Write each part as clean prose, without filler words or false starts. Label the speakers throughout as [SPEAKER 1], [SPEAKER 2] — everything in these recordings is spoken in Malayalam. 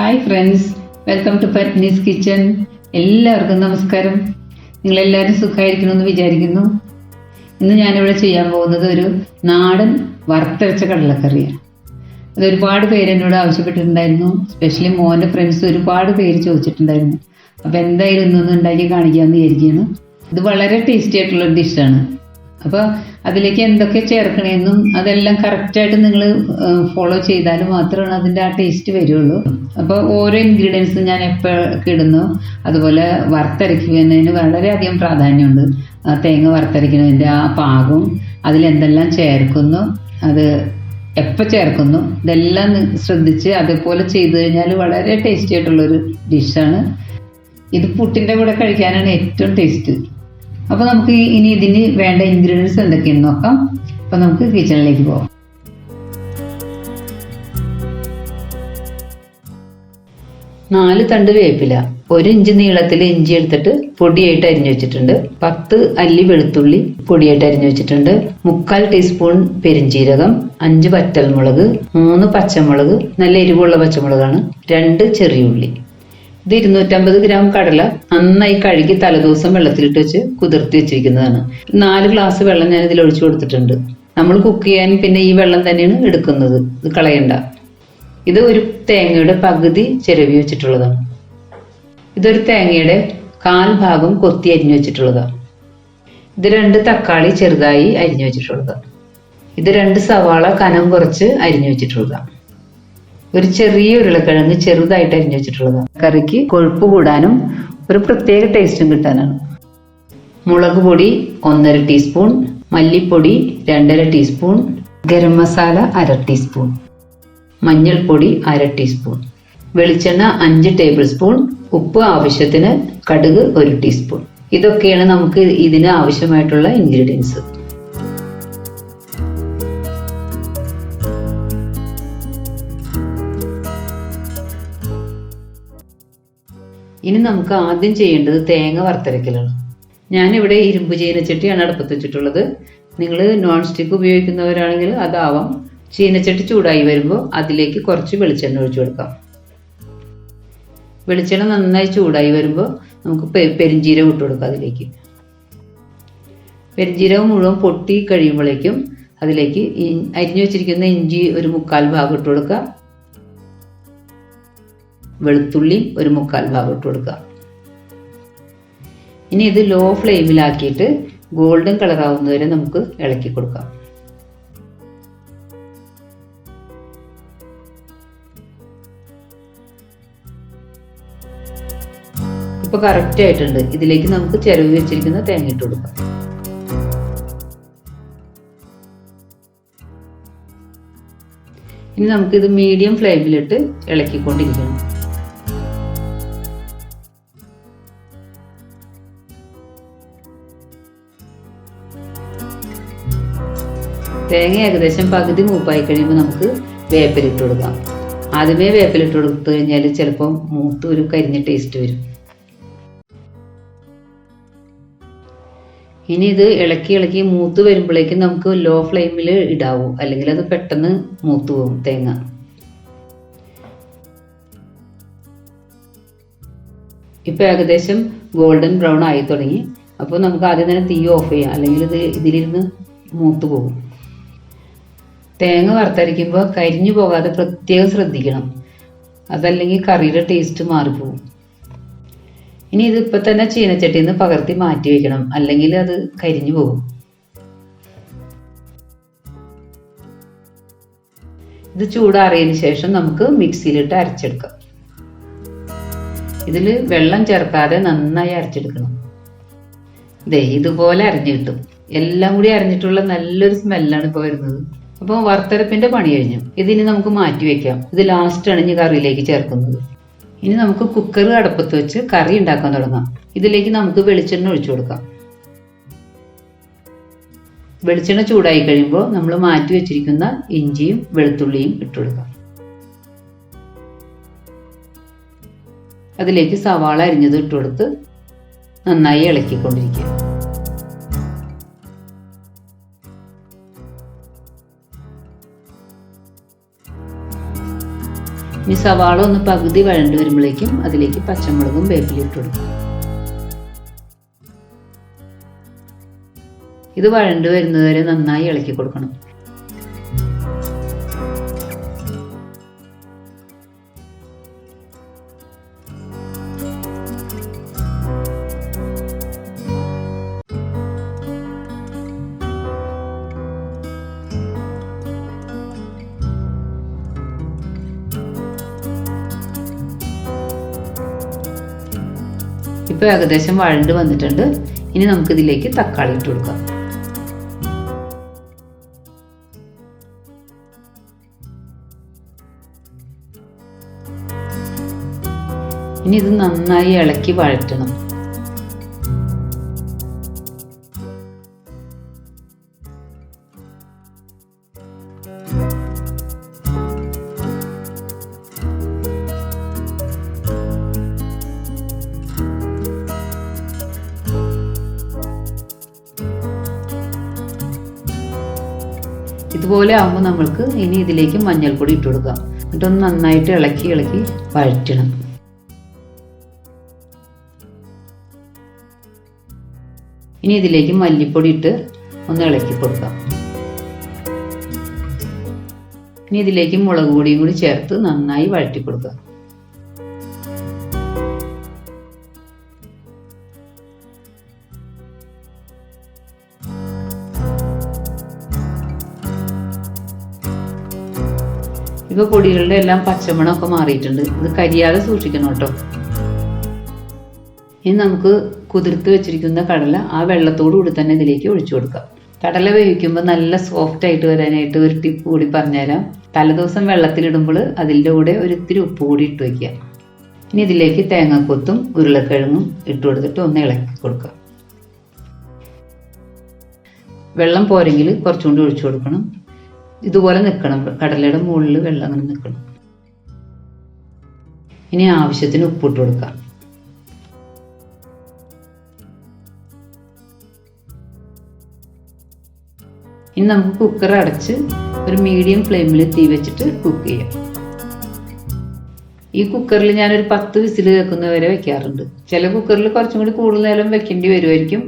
[SPEAKER 1] Hi friends, welcome to Padmini's kitchen. എല്ലാവർക്കും നമസ്കാരം. നിങ്ങളെല്ലാവരും സുഖമായിരിക്കണമെന്ന് വിചാരിക്കുന്നു. ഇന്ന് ഞാനിവിടെ ചെയ്യാൻ പോകുന്നത് ഒരു നാടൻ വറുത്തരച്ച കടലക്കറിയാണ്. അത് ഒരുപാട് പേര് എന്നോട് ആവശ്യപ്പെട്ടിട്ടുണ്ടായിരുന്നു. സ്പെഷ്യലി മോൻ്റെ ഫ്രണ്ട്സ് ഒരുപാട് പേര് ചോദിച്ചിട്ടുണ്ടായിരുന്നു. അപ്പോൾ എന്തായാലും ഇന്നൊന്ന് ഉണ്ടാക്കി കാണിക്കാമെന്ന് വിചാരിക്കുകയാണ്. ഇത് വളരെ ടേസ്റ്റി ആയിട്ടുള്ളൊരു ഡിഷാണ്. അപ്പോൾ അതിലേക്ക് എന്തൊക്കെ ചേർക്കണമെന്നും അതെല്ലാം കറക്റ്റായിട്ട് നിങ്ങൾ ഫോളോ ചെയ്താൽ മാത്രമാണ് അതിൻ്റെ ആ ടേസ്റ്റ് വരുള്ളൂ. അപ്പോൾ ഓരോ ഇൻഗ്രീഡിയൻസും ഞാൻ എപ്പോഴൊക്കെ ഇടുന്നു അതുപോലെ വറുത്തരയ്ക്കുന്നതിന് വളരെയധികം പ്രാധാന്യമുണ്ട്. തേങ്ങ വറുത്തരയ്ക്കുന്നതിൻ്റെ ആ പാകവും അതിലെന്തെല്ലാം ചേർക്കുന്നു, അത് എപ്പോൾ ചേർക്കുന്നു, ഇതെല്ലാം ശ്രദ്ധിച്ച് അതേപോലെ ചെയ്തു കഴിഞ്ഞാൽ വളരെ ടേസ്റ്റി ആയിട്ടുള്ളൊരു ഡിഷാണ്. ഇത് പുട്ടിൻ്റെ കൂടെ കഴിക്കാനാണ് ഏറ്റവും ടേസ്റ്റ്. അപ്പോൾ നമുക്ക് ഇനി ഇതിന് വേണ്ട ഇൻഗ്രീഡിയൻസ് എന്തൊക്കെയാണെന്ന് നോക്കാം. അപ്പോൾ നമുക്ക് കിച്ചണിലേക്ക് പോകാം. നാല് തണ്ട് വേപ്പില, 1 ഇഞ്ച് നീളത്തിൽ ഇഞ്ചി എടുത്തിട്ട് പൊടിയായിട്ട് അരിഞ്ഞു വെച്ചിട്ടുണ്ട്. 10 അല്ലി വെളുത്തുള്ളി പൊടിയായിട്ട് അരിഞ്ഞു വെച്ചിട്ടുണ്ട്. 3/4 ടീസ്പൂൺ പെരിഞ്ജീരകം, 5 വറ്റൽമുളക്, 3 പച്ചമുളക്, നല്ല എരിവുള്ള പച്ചമുളകാണ്, 2 ചെറിയുള്ളി. ഇത് 250 ഗ്രാം കടല നന്നായി കഴുകി തലേദിവസം വെള്ളത്തിലിട്ട് വെച്ച് കുതിർത്തി വെച്ചിരിക്കുന്നതാണ്. 4 ഗ്ലാസ് വെള്ളം ഞാൻ ഇതിൽ ഒഴിച്ചു കൊടുത്തിട്ടുണ്ട്. നമ്മൾ കുക്ക് ചെയ്യാൻ പിന്നെ ഈ വെള്ളം തന്നെയാണ് എടുക്കുന്നത്, ഇത് കളയണ്ട. ഇത് ഒരു തേങ്ങയുടെ പകുതി ചിരവി വെച്ചിട്ടുള്ളതാണ്. ഇതൊരു തേങ്ങയുടെ 1/4 ഭാഗം കൊത്തി അരിഞ്ഞു വെച്ചിട്ടുള്ളതാണ്. ഇത് 2 തക്കാളി ചെറുതായി അരിഞ്ഞു വെച്ചിട്ടുള്ളതാണ്. ഇത് 2 സവാള കനം കുറച്ച് അരിഞ്ഞു വെച്ചിട്ടുള്ളതാണ്. ഒരു ചെറിയ ഉരുളക്കിഴങ്ങ് ചെറുതായിട്ട് അരിഞ്ഞു വെച്ചിട്ടുള്ളതാണ്. കറിക്ക് കൊഴുപ്പ് കൂടാനും ഒരു പ്രത്യേക ടേസ്റ്റും കിട്ടാനാണ്. മുളക് പൊടി 1/2 ടീസ്പൂൺ, മല്ലിപ്പൊടി 2/2 ടീസ്പൂൺ, ഗരം മസാല 1/2 ടീസ്പൂൺ, മഞ്ഞൾപ്പൊടി 1/2 ടീസ്പൂൺ, വെളിച്ചെണ്ണ 5 ടേബിൾ സ്പൂൺ, ഉപ്പ് ആവശ്യത്തിന്, കടുക് 1 ടീസ്പൂൺ. ഇതൊക്കെയാണ് നമുക്ക് ഇതിന് ആവശ്യമായിട്ടുള്ള ഇൻഗ്രീഡിയൻസ്. ഇനി നമുക്ക് ആദ്യം ചെയ്യേണ്ടത് തേങ്ങ വറുത്തരയ്ക്കലാണ്. ഞാനിവിടെ ഇരുമ്പ് ചീനച്ചട്ടിയാണ് അടുപ്പത്ത് വെച്ചിട്ടുള്ളത്. നിങ്ങൾ നോൺ സ്റ്റിക്ക് ഉപയോഗിക്കുന്നവരാണെങ്കിൽ അതാവാം. ചീനച്ചട്ടി ചൂടായി വരുമ്പോൾ അതിലേക്ക് കുറച്ച് വെളിച്ചെണ്ണ ഒഴിച്ചു കൊടുക്കാം. വെളിച്ചെണ്ണ നന്നായി ചൂടായി വരുമ്പോൾ നമുക്ക് പെരിഞ്ജീരകം ഇട്ട് കൊടുക്കാം. അതിലേക്ക് പെരിഞ്ജീരകം മുഴുവൻ പൊട്ടി കഴിയുമ്പോഴേക്കും അതിലേക്ക് അരിഞ്ഞു വെച്ചിരിക്കുന്ന ഇഞ്ചി ഒരു 3/4 ഭാഗം ഇട്ട് കൊടുക്കുക. വെളുത്തുള്ളി ഒരു 3/4 ഭാഗം ഇട്ട് കൊടുക്കുക. ഇനി ഇത് ലോ ഫ്ലെയിമിലാക്കിയിട്ട് ഗോൾഡൻ കളർ ആവുന്നവരെ നമുക്ക് ഇളക്കി കൊടുക്കാം. ഇപ്പൊ കറക്റ്റ് ആയിട്ടുണ്ട്. ഇതിലേക്ക് നമുക്ക് ചിരവി വെച്ചിരിക്കുന്ന തേങ്ങ ഇട്ട് കൊടുക്കാം. ഇനി നമുക്കിത് മീഡിയം ഫ്ലെയിമിലിട്ട് ഇളക്കിക്കൊണ്ടിരിക്കണം. തേങ്ങ ഏകദേശം പകുതി മൂപ്പായി കഴിയുമ്പോൾ നമുക്ക് വേപ്പിലിട്ട് കൊടുക്കാം. ആദ്യമേ വേപ്പിലിട്ട് കൊടുത്തു കഴിഞ്ഞാൽ ചിലപ്പോൾ മൂത്ത് ഒരു കരിഞ്ഞ ടേസ്റ്റ് വരും. ഇനി ഇത് ഇളക്കി ഇളക്കി മൂത്ത് വരുമ്പോഴേക്കും നമുക്ക് ലോ ഫ്ലെയിമിൽ ഇടാവൂ, അല്ലെങ്കിൽ അത് പെട്ടെന്ന് മൂത്ത് പോകും തേങ്ങ. ഇപ്പം ഏകദേശം ഗോൾഡൻ ബ്രൗൺ ആയി തുടങ്ങി. അപ്പോൾ നമുക്ക് ആദ്യം തന്നെ തീ ഓഫ് ചെയ്യാം, അല്ലെങ്കിൽ ഇതിലിരുന്ന് മൂത്ത് പോകും. തേങ്ങ വറുത്തരയ്ക്കുമ്പോൾ കരിഞ്ഞു പോകാതെ പ്രത്യേകം ശ്രദ്ധിക്കണം, അതല്ലെങ്കിൽ കറിയുടെ ടേസ്റ്റ് മാറിപ്പോകും. ഇനി ഇതിപ്പോൾ തന്നെ ചീനച്ചട്ടിയിൽ നിന്ന് പകർത്തി മാറ്റി വെക്കണം, അല്ലെങ്കിൽ അത് കരിഞ്ഞു പോകും. ഇത് ചൂടാറിയതിന് ശേഷം നമുക്ക് മിക്സിയിലിട്ട് അരച്ചെടുക്കാം. ഇതിൽ വെള്ളം ചേർക്കാതെ നന്നായി അരച്ചെടുക്കണം. ഇതുപോലെ അരഞ്ഞു കിട്ടും. എല്ലാം കൂടി അരഞ്ഞിട്ടുള്ള നല്ലൊരു സ്മെല്ലാണ് ഇപ്പോൾ വരുന്നത്. അപ്പോൾ വറുത്തരപ്പിന്റെ പണി കഴിഞ്ഞു. ഇതിനി നമുക്ക് മാറ്റി വെക്കാം. ഇത് ലാസ്റ്റാണ് ഇനി കറിയിലേക്ക് ചേർക്കുന്നത്. ഇനി നമുക്ക് കുക്കർ അടുപ്പത്ത് വെച്ച് കറി ഉണ്ടാക്കാൻ തുടങ്ങാം. ഇതിലേക്ക് നമുക്ക് വെളിച്ചെണ്ണ ഒഴിച്ചു കൊടുക്കാം. വെളിച്ചെണ്ണ ചൂടായി കഴിയുമ്പോൾ നമ്മൾ മാറ്റി വെച്ചിരിക്കുന്ന ഇഞ്ചിയും വെളുത്തുള്ളിയും ഇട്ട് കൊടുക്കാം. അതിലേക്ക് സവാള അരിഞ്ഞത് ഇട്ട് കൊടുത്ത് നന്നായി ഇളക്കിക്കൊണ്ടിരിക്കുക. ഇനി സവാള ഒന്ന് പകുതി വഴണ്ട് വരുമ്പോഴേക്കും അതിലേക്ക് പച്ചമുളകും വേപ്പിലയും ഇട്ട് കൊടുക്കും. ഇത് വഴണ്ട് വരുന്നതുവരെ നന്നായി ഇളക്കി കൊടുക്കണം. ഇപ്പോൾ ഏകദേശം വഴണ്ട് വന്നിട്ടുണ്ട്. ഇനി നമുക്കിതിലേക്ക് തക്കാളി ഇട്ട് കൊടുക്കാം. ഇനി ഇത് നന്നായി ഇളക്കി വഴറ്റണം. ഇതുപോലെ ആകുമ്പോൾ നമ്മൾക്ക് ഇനി ഇതിലേക്ക് മഞ്ഞൾപ്പൊടി ഇട്ട് കൊടുക്കാം. എന്നിട്ടൊന്ന് നന്നായിട്ട് ഇളക്കി വഴറ്റണം. ഇനി ഇതിലേക്ക് മല്ലിപ്പൊടി ഇട്ട് ഒന്ന് ഇളക്കി കൊടുക്കാം. ഇനി ഇതിലേക്ക് മുളക് പൊടിയും കൂടി ചേർത്ത് നന്നായി വഴറ്റി കൊടുക്കാം. ഇപ്പോൾ പൊടികളുടെ എല്ലാം പച്ചമണമൊക്കെ മാറിയിട്ടുണ്ട്. ഇത് കരിയാതെ സൂക്ഷിക്കണം കേട്ടോ. ഇനി നമുക്ക് കുതിർത്ത് വെച്ചിരിക്കുന്ന കടല ആ വെള്ളത്തോടു കൂടി തന്നെ ഇതിലേക്ക് ഒഴിച്ചു കൊടുക്കാം. കടല വേവിക്കുമ്പോൾ നല്ല സോഫ്റ്റ് ആയിട്ട് വരാനായിട്ട് ഒരു ടിപ്പ് കൂടി പറഞ്ഞുതരാം. തലേദിവസം വെള്ളത്തിലിടുമ്പോൾ അതിൻ്റെ കൂടെ ഒരു ഇത്തിരി ഉപ്പ് കൂടി ഇട്ട് വയ്ക്കുക. ഇനി ഇതിലേക്ക് തേങ്ങാക്കൊത്തും ഉരുളക്കിഴങ്ങും ഇട്ട് കൊടുത്തിട്ട് ഒന്ന് ഇളക്കി കൊടുക്കുക. വെള്ളം പോരെങ്കിൽ കുറച്ചുകൂടി ഒഴിച്ചു കൊടുക്കണം. ഇതുപോലെ നിൽക്കണം. കടലയുടെ മുകളിൽ വെള്ളം അങ്ങനെ നിൽക്കണം. ഇനി ആവശ്യത്തിന് ഉപ്പിട്ട് കൊടുക്കാം. ഇനി നമുക്ക് കുക്കർ അടച്ച് ഒരു മീഡിയം ഫ്ലെയിമിൽ തീ വെച്ചിട്ട് കുക്ക് ചെയ്യാം. ഈ കുക്കറിൽ ഞാനൊരു 10 വിസിൽ വെക്കുന്നവരെ വെക്കാറുണ്ട്. ചില കുക്കറിൽ കുറച്ചും കൂടി കൂടുതൽ നേരം വെക്കേണ്ടി വരുമായിരിക്കും.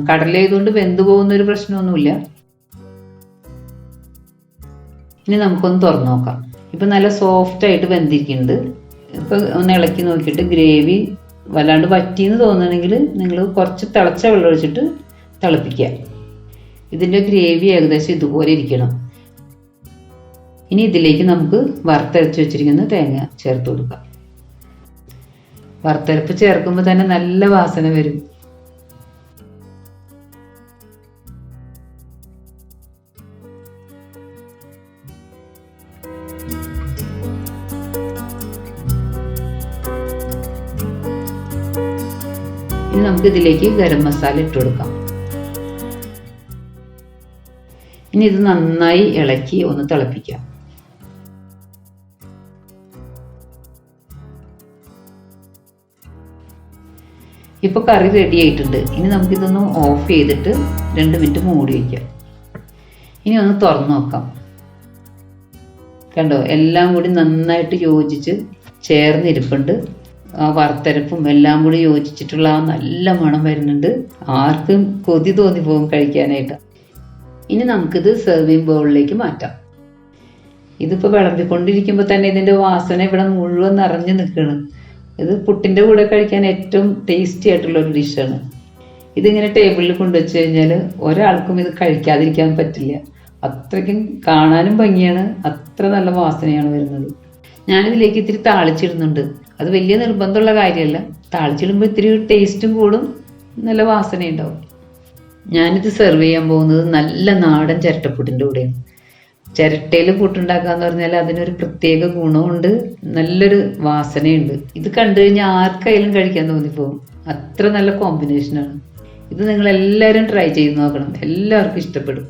[SPEAKER 1] കടല ആയതുകൊണ്ട് വെന്ത് പോകുന്ന ഒരു പ്രശ്നമൊന്നുമില്ല. ഇനി നമുക്കൊന്ന് തുറന്നു നോക്കാം. ഇപ്പം നല്ല സോഫ്റ്റ് ആയിട്ട് വെന്തിരിക്കുന്നുണ്ട്. ഇപ്പം ഒന്ന് ഇളക്കി നോക്കിയിട്ട് ഗ്രേവി വല്ലാണ്ട് വറ്റിയെന്ന് തോന്നുകയാണെങ്കിൽ നിങ്ങൾ കുറച്ച് തിളച്ച വെള്ളം ഒഴിച്ചിട്ട് തിളപ്പിക്കുക. ഇതിൻ്റെ ഗ്രേവി ഏകദേശം ഇതുപോലെ ഇരിക്കണം. ഇനി ഇതിലേക്ക് നമുക്ക് വറുത്തരച്ച് വെച്ചിരിക്കുന്ന തേങ്ങ ചേർത്ത് കൊടുക്കാം. വറുത്തരപ്പ് ചേർക്കുമ്പോൾ തന്നെ നല്ല വാസന വരും. ഇനി നമുക്ക് ഇതിലേക്ക് ഗരം മസാല ഇട്ട് കൊടുക്കാം. ഇനി ഇത് നന്നായി ഇളക്കി ഒന്ന് തിളപ്പിക്കാം. ഇപ്പോൾ കറി റെഡി ആയിട്ടുണ്ട്. ഇനി നമുക്കിതൊന്ന് ഓഫ് ചെയ്തിട്ട് 2 മിനിറ്റ് മൂടി വയ്ക്കാം. ഇനി ഒന്ന് തുറന്നു നോക്കാം. കണ്ടോ, എല്ലാം കൂടി നന്നായിട്ട് യോജിച്ച് ചേർന്നിരിപ്പുണ്ട്. ആ വറുത്തരപ്പും എല്ലാം കൂടി യോജിച്ചിട്ടുള്ള ആ നല്ല മണം വരുന്നുണ്ട്. ആർക്കും കൊതി തോന്നിപ്പോകും കഴിക്കാനായിട്ട്. ഇനി നമുക്കിത് സെർവിങ് ബൗളിലേക്ക് മാറ്റാം. ഇതിപ്പോൾ വിളമ്പിക്കൊണ്ടിരിക്കുമ്പോൾ തന്നെ ഇതിൻ്റെ വാസന ഇവിടെ മുഴുവൻ നിറഞ്ഞു നിൽക്കുകയാണ്. ഇത് പുട്ടിൻ്റെ കൂടെ കഴിക്കാൻ ഏറ്റവും ടേസ്റ്റി ആയിട്ടുള്ളൊരു ഡിഷാണ്. ഇതിങ്ങനെ ടേബിളിൽ കൊണ്ടുവച്ച് കഴിഞ്ഞാൽ ഒരാൾക്കും ഇത് കഴിക്കാതിരിക്കാൻ പറ്റില്ല. അത്രയ്ക്കും കാണാനും ഭംഗിയാണ്, അത്ര നല്ല വാസനയാണ് വരുന്നത്. ഞാനിതിലേക്ക് ഇത്തിരി താളിച്ചിടുന്നുണ്ട്. അത് വലിയ നിർബന്ധമുള്ള കാര്യമല്ല. താളിച്ചിടുമ്പോൾ ഇത്തിരി ടേസ്റ്റും കൂടും, നല്ല വാസനയുണ്ടാവും. ഞാനിത് സെർവ് ചെയ്യാൻ പോകുന്നത് നല്ല നാടൻ ചിരട്ടപ്പുട്ടിൻ്റെ കൂടെയാണ്. ചിരട്ടയിൽ പുട്ടുണ്ടാക്കാന്ന് പറഞ്ഞാൽ അതിനൊരു പ്രത്യേക ഗുണമുണ്ട്, നല്ലൊരു വാസനയുണ്ട്. ഇത് കണ്ടു കഴിഞ്ഞാൽ ആർക്കായാലും കഴിക്കാൻ തോന്നിപ്പോകും. അത്ര നല്ല കോമ്പിനേഷനാണ്. ഇത് നിങ്ങളെല്ലാവരും ട്രൈ ചെയ്ത് നോക്കണം, എല്ലാവർക്കും ഇഷ്ടപ്പെടും.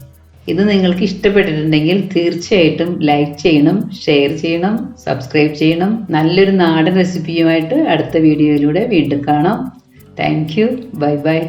[SPEAKER 1] ഇത് നിങ്ങൾക്ക് ഇഷ്ടപ്പെട്ടിട്ടുണ്ടെങ്കിൽ തീർച്ചയായിട്ടും ലൈക്ക് ചെയ്യണം, ഷെയർ ചെയ്യണം, സബ്സ്ക്രൈബ് ചെയ്യണം. നല്ലൊരു നാടൻ റെസിപ്പിയുമായിട്ട് അടുത്ത വീഡിയോയിലൂടെ വീണ്ടും കാണാം. Thank you. Bye bye.